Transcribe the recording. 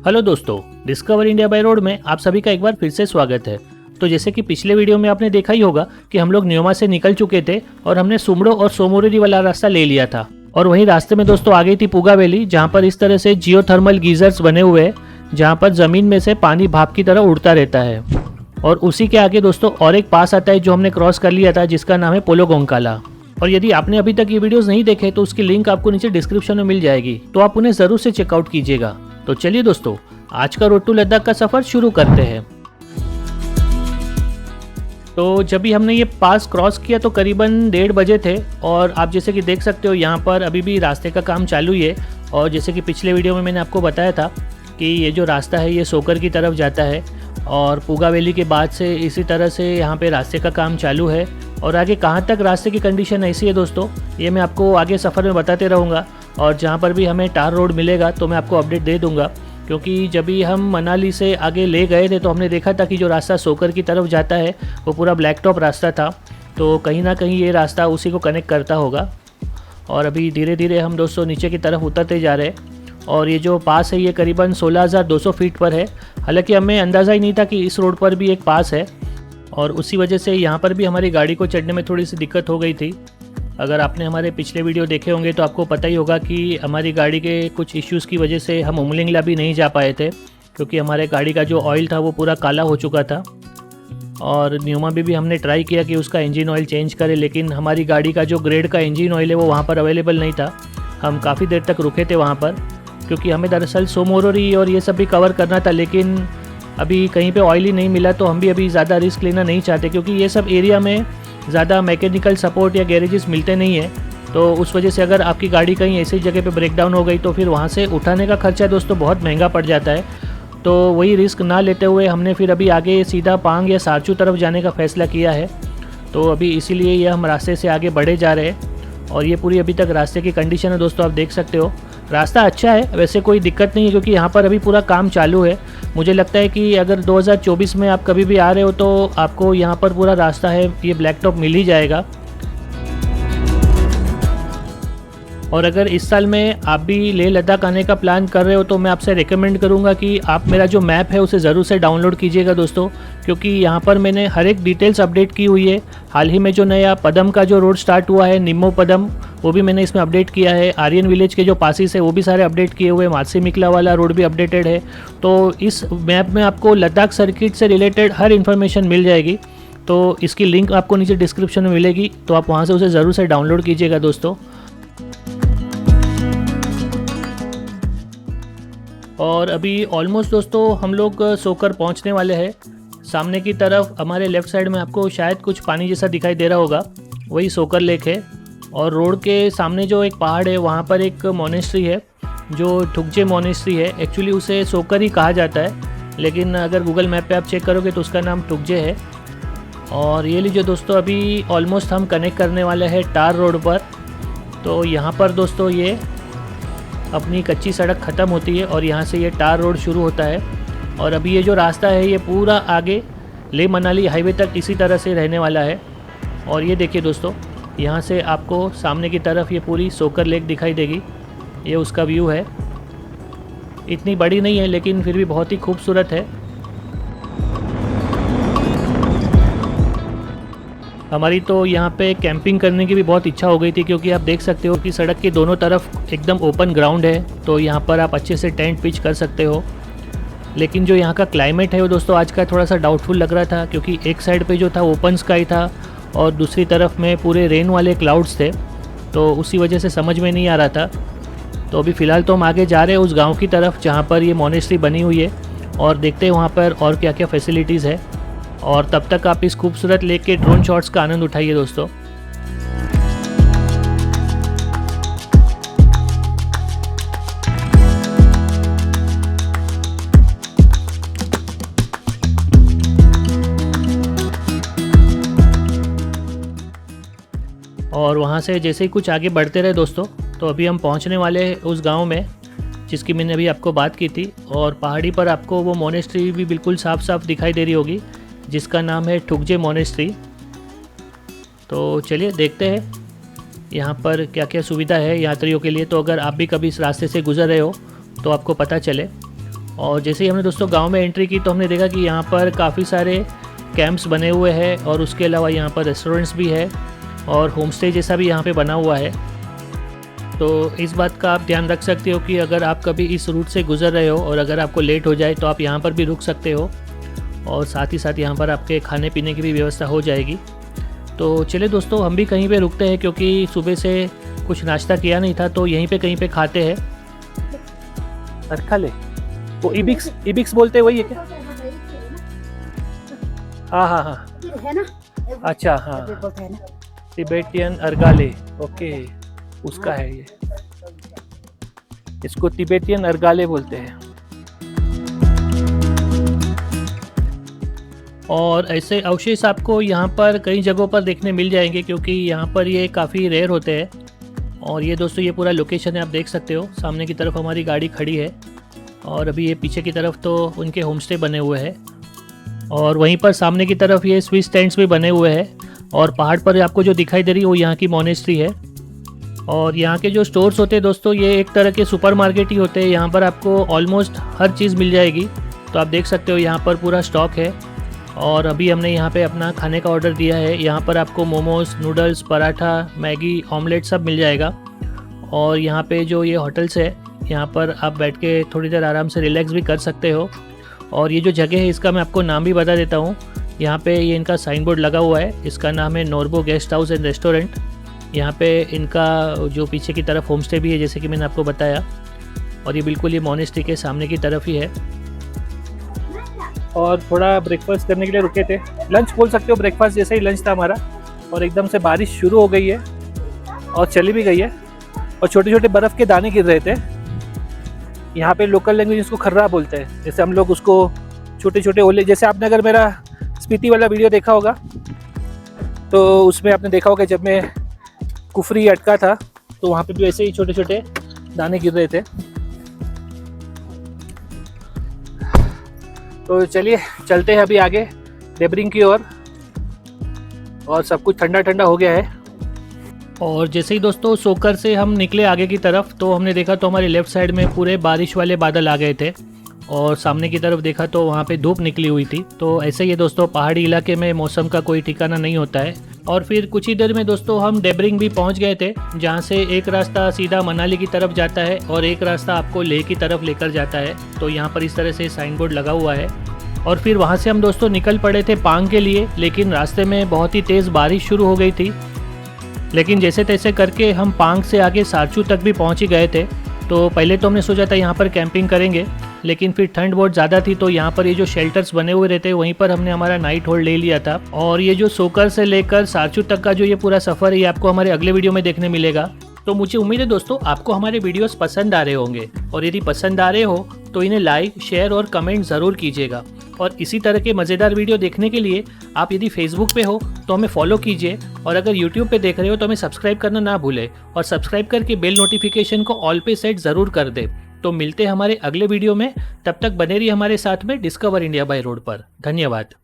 Hello दोस्तों, discover India by road में आप सभी का एक बार फिर से स्वागत है। तो जैसे कि पिछले वीडियो में आपने देखा ही होगा कि हम लोग न्योमा से निकल चुके थे और हमने सुमड़ो और सोमोरिरी वाला रास्ता ले लिया था। और वहीं रास्ते में दोस्तों आ गई थी पुगा वैली, जहाँ पर इस तरह से जियोथर्मल गीजर्स बने हुए हैं, जहाँ पर जमीन में से पानी भाप की तरह उड़ता रहता है। और उसी के आगे दोस्तों और एक पास आता है जो हमने क्रॉस कर लिया था, जिसका नाम है पोलोगोंकाला। और यदि आपने अभी तक ये वीडियोस नहीं देखे तो उसकी लिंक आपको नीचे डिस्क्रिप्शन में मिल जाएगी, तो आप उन्हें जरूर से चेकआउट कीजिएगा। तो चलिए दोस्तों, आज का रोड टू लद्दाख का सफ़र शुरू करते हैं। तो जब भी हमने ये पास क्रॉस किया तो करीबन 1:30 बजे थे और आप जैसे कि देख सकते हो यहाँ पर अभी भी रास्ते का काम चालू ही है। और जैसे कि पिछले वीडियो में मैंने आपको बताया था कि ये जो रास्ता है ये सोकर की तरफ जाता है और पुगा वैली के बाद से इसी तरह से यहाँ पे रास्ते का काम चालू है। और आगे कहाँ तक रास्ते की कंडीशन ऐसी है दोस्तों, ये मैं आपको आगे सफ़र में बताते रहूँगा। और जहाँ पर भी हमें टार रोड मिलेगा तो मैं आपको अपडेट दे दूँगा, क्योंकि जब भी हम मनाली से आगे ले गए थे तो हमने देखा था कि जो रास्ता सोकर की तरफ जाता है वो पूरा ब्लैक टॉप रास्ता था। तो कहीं ना कहीं ये रास्ता उसी को कनेक्ट करता होगा। और अभी धीरे धीरे हम दोस्तों नीचे की तरफ उतरते जा रहे हैं। और ये जो पास है ये करीबन 16,200 फीट पर है। हालांकि हमें अंदाज़ा ही नहीं था कि इस रोड पर भी एक पास है, और उसी वजह से यहाँ पर भी हमारी गाड़ी को चढ़ने में थोड़ी सी दिक्कत हो गई थी। अगर आपने हमारे पिछले वीडियो देखे होंगे तो आपको पता ही होगा कि हमारी गाड़ी के कुछ इश्यूज़ की वजह से हम उमलिंगला भी नहीं जा पाए थे, क्योंकि हमारे गाड़ी का जो ऑयल था वो पूरा काला हो चुका था। और न्यूमा भी हमने ट्राई किया कि उसका इंजन ऑयल चेंज करें, लेकिन हमारी गाड़ी का जो ग्रेड का इंजन ऑयल है वो वहाँ पर अवेलेबल नहीं था। हम काफ़ी देर तक रुके थे वहाँ पर, क्योंकि हमें दरअसल सोमोरिरी और ये सब भी कवर करना था, लेकिन अभी कहीं पे ऑयल ही नहीं मिला। तो हम भी अभी ज़्यादा रिस्क लेना नहीं चाहते, क्योंकि ये सब एरिया में ज़्यादा मैकेनिकल सपोर्ट या गैरेजेस मिलते नहीं है। तो उस वजह से अगर आपकी गाड़ी कहीं ऐसी जगह पे ब्रेक डाउन हो गई तो फिर वहाँ से उठाने का खर्चा दोस्तों बहुत महंगा पड़ जाता है। तो वही रिस्क ना लेते हुए हमने फिर अभी आगे सीधा पांग या सारचू तरफ जाने का फ़ैसला किया है। तो अभी इसीलिए ये हम रास्ते से आगे बढ़े जा रहे हैं। और ये पूरी अभी तक रास्ते की कंडीशन है दोस्तों, आप देख सकते हो। रास्ता अच्छा है, वैसे कोई दिक्कत नहीं है, क्योंकि यहाँ पर अभी पूरा काम चालू है। मुझे लगता है कि अगर 2024 में आप कभी भी आ रहे हो तो आपको यहाँ पर पूरा रास्ता है ये ब्लैक टॉप मिल ही जाएगा। और अगर इस साल में आप भी लेह लद्दाख आने का प्लान कर रहे हो तो मैं आपसे रिकमेंड करूंगा कि आप मेरा जो मैप है उसे ज़रूर से डाउनलोड कीजिएगा दोस्तों, क्योंकि यहाँ पर मैंने हर एक डिटेल्स अपडेट की हुई है। हाल ही में जो नया पदम का जो रोड स्टार्ट हुआ है, निम्मो पदम, वो भी मैंने इसमें अपडेट किया है। आर्यन विलेज के जो पासिस है वो भी सारे अपडेट किए हुए हैं। मार्सी मिकला वाला रोड भी अपडेटेड है। तो इस मैप में आपको लद्दाख सर्किट से रिलेटेड हर इन्फॉर्मेशन मिल जाएगी। तो इसकी लिंक आपको नीचे डिस्क्रिप्शन में मिलेगी, तो आप वहाँ से उसे ज़रूर से डाउनलोड कीजिएगा दोस्तों। और अभी ऑलमोस्ट दोस्तों हम लोग सोकर पहुंचने वाले हैं। सामने की तरफ हमारे लेफ़्ट साइड में आपको शायद कुछ पानी जैसा दिखाई दे रहा होगा, वही सोकर लेक है। और रोड के सामने जो एक पहाड़ है वहाँ पर एक मोनेस्ट्री है जो ठुकजे मोनेस्ट्री है। एक्चुअली उसे सोकर ही कहा जाता है, लेकिन अगर गूगल मैप पे आप चेक करोगे तो उसका नाम ठुकजे है। और ये लीजिए दोस्तों, अभी ऑलमोस्ट हम कनेक्ट करने वाले हैं टार रोड पर। तो यहाँ पर दोस्तों ये अपनी कच्ची सड़क ख़त्म होती है और यहाँ से ये टार रोड शुरू होता है। और अभी ये जो रास्ता है ये पूरा आगे लेह मनाली हाईवे तक इसी तरह से रहने वाला है। और ये देखिए दोस्तों, यहाँ से आपको सामने की तरफ ये पूरी सोकर लेक दिखाई देगी। ये उसका व्यू है। इतनी बड़ी नहीं है लेकिन फिर भी बहुत ही खूबसूरत है। हमारी तो यहाँ पे कैंपिंग करने की भी बहुत इच्छा हो गई थी, क्योंकि आप देख सकते हो कि सड़क के दोनों तरफ एकदम ओपन ग्राउंड है, तो यहाँ पर आप अच्छे से टेंट पिच कर सकते हो। लेकिन जो यहाँ का क्लाइमेट है वो दोस्तों आज का थोड़ा सा डाउटफुल लग रहा था, क्योंकि एक साइड पे जो था ओपन स्काई था और दूसरी तरफ में पूरे रेन वाले क्लाउड्स थे, तो उसी वजह से समझ में नहीं आ रहा था। तो अभी फ़िलहाल तो हम आगे जा रहे हैं उस गाँव की तरफ जहाँ पर ये मोनेस्ट्री बनी हुई है, और देखते हैं वहाँ पर और क्या क्या फैसिलिटीज़ है। और तब तक आप इस खूबसूरत लेक के ड्रोन शॉट्स का आनंद उठाइए दोस्तों। और वहाँ से जैसे ही कुछ आगे बढ़ते रहे दोस्तों, तो अभी हम पहुँचने वाले हैं उस गांव में जिसकी मैंने अभी आपको बात की थी। और पहाड़ी पर आपको वो मोनेस्ट्री भी बिल्कुल साफ साफ दिखाई दे रही होगी, जिसका नाम है ठुकजे मोनेस्ट्री। तो चलिए देखते हैं यहाँ पर क्या क्या सुविधा है यात्रियों के लिए। तो अगर आप भी कभी इस रास्ते से गुजर रहे हो तो आपको पता चले। और जैसे ही हमने दोस्तों गांव में एंट्री की तो हमने देखा कि यहाँ पर काफ़ी सारे कैंप्स बने हुए हैं और उसके अलावा यहाँ पर रेस्टोरेंट्स भी है और होम स्टे जैसा भी यहाँ पे बना हुआ है। तो इस बात का आप ध्यान रख सकते हो कि अगर आप कभी इस रूट से गुज़र रहे हो और अगर आपको लेट हो जाए तो आप यहाँ पर भी रुक सकते हो और साथ ही साथ यहाँ पर आपके खाने पीने की भी व्यवस्था हो जाएगी। तो चलिए दोस्तों, हम भी कहीं पे रुकते हैं क्योंकि सुबह से कुछ नाश्ता किया नहीं था, तो यहीं पे कहीं पे खाते हैं। अरखाले वो इबिक्स बोलते हैं, वही है क्या? हाँ हाँ हाँ, है ना? अच्छा हाँ, बोलते हैं ना? तिबेटियन अरगाले, ओके, उसका है ये, इसको तिबेटियन अरगाले बोलते हैं। और ऐसे अवशेष आपको यहाँ पर कई जगहों पर देखने मिल जाएंगे क्योंकि यहाँ पर ये काफ़ी रेयर होते हैं। और ये दोस्तों ये पूरा लोकेशन है, आप देख सकते हो। सामने की तरफ हमारी गाड़ी खड़ी है और अभी ये पीछे की तरफ तो उनके होम स्टे बने हुए हैं और वहीं पर सामने की तरफ ये स्विस टेंट्स भी बने हुए हैं। और पहाड़ पर आपको जो दिखाई दे रही है वो यहाँ की मोनेस्ट्री है। और यहाँ के जो स्टोर्स होते हैं दोस्तों, ये एक तरह के सुपर मार्केट ही होते हैं। यहाँ पर आपको ऑलमोस्ट हर चीज़ मिल जाएगी। तो आप देख सकते हो यहाँ पर पूरा स्टॉक है। और अभी हमने यहाँ पे अपना खाने का ऑर्डर दिया है। यहाँ पर आपको momos, noodles, paratha, Maggi, omelette सब मिल जाएगा। और यहाँ पे जो ये होटल्स है, यहाँ पर आप बैठ के थोड़ी देर आराम से रिलैक्स भी कर सकते हो। और ये जो जगह है इसका मैं आपको नाम भी बता देता हूँ। यहाँ पे ये इनका साइन बोर्ड लगा हुआ है, इसका नाम है नोरबो गेस्ट हाउस एंड रेस्टोरेंट। यहाँ पे इनका जो पीछे की तरफ होम स्टे भी है, जैसे कि मैंने आपको बताया। और ये बिल्कुल ये मोनेस्ट्री के सामने की तरफ ही है। और थोड़ा ब्रेकफास्ट करने के लिए रुके थे, लंच बोल सकते हो, ब्रेकफास्ट जैसे ही लंच था हमारा। और एकदम से बारिश शुरू हो गई है और चली भी गई है और छोटे छोटे बर्फ़ के दाने गिर रहे थे। यहाँ पे लोकल लैंग्वेज उसको खर्रा बोलते हैं, जैसे हम लोग उसको छोटे छोटे ओले, जैसे आपने अगर मेरा स्पीति वाला वीडियो देखा होगा तो उसमें आपने देखा होगा जब मैं कुफरी अटका था तो वहाँ पे भी ऐसे ही छोटे छोटे दाने गिर रहे थे। तो चलिए चलते हैं अभी आगे डेबरिंग की ओर। और सब कुछ ठंडा ठंडा हो गया है। और जैसे ही दोस्तों सोकर से हम निकले आगे की तरफ तो हमने देखा तो हमारे लेफ़्ट साइड में पूरे बारिश वाले बादल आ गए थे और सामने की तरफ देखा तो वहाँ पे धूप निकली हुई थी। तो ऐसे ही दोस्तों पहाड़ी इलाके में मौसम का कोई ठिकाना नहीं होता है। और फिर कुछ ही देर में दोस्तों हम डेबरिंग भी पहुँच गए थे, जहाँ से एक रास्ता सीधा मनाली की तरफ जाता है और एक रास्ता आपको लेह की तरफ लेकर जाता है। तो यहाँ पर इस तरह से साइन बोर्ड लगा हुआ है। और फिर वहाँ से हम दोस्तों निकल पड़े थे पांग के लिए, लेकिन रास्ते में बहुत ही तेज़ बारिश शुरू हो गई थी। लेकिन जैसे तैसे करके हम पांग से आगे सारचू तक भी पहुँच ही गए थे। तो पहले तो हमने सोचा था यहाँ पर कैंपिंग करेंगे, लेकिन फिर ठंड बहुत ज़्यादा थी तो यहाँ पर ये जो शेल्टर्स बने हुए रहते हैं वहीं पर हमने हमारा नाइट होल्ड ले लिया था। और ये जो सोकर से लेकर सारचू तक का जो ये पूरा सफ़र है ये आपको हमारे अगले वीडियो में देखने मिलेगा। तो मुझे उम्मीद है दोस्तों आपको हमारे वीडियोस पसंद आ रहे होंगे, और यदि पसंद आ रहे हो तो इन्हें लाइक, शेयर और कमेंट ज़रूर कीजिएगा। और इसी तरह के मज़ेदार वीडियो देखने के लिए आप यदि फेसबुक पे हो तो हमें फॉलो कीजिए, और अगर यूट्यूब पे देख रहे हो तो हमें सब्सक्राइब करना ना भूलें, और सब्सक्राइब करके बेल नोटिफिकेशन को ऑल पे सेट ज़रूर कर दे। तो मिलते हैं हमारे अगले वीडियो में, तब तक बने रहिए हमारे साथ में डिस्कवर इंडिया बाय रोड पर। धन्यवाद।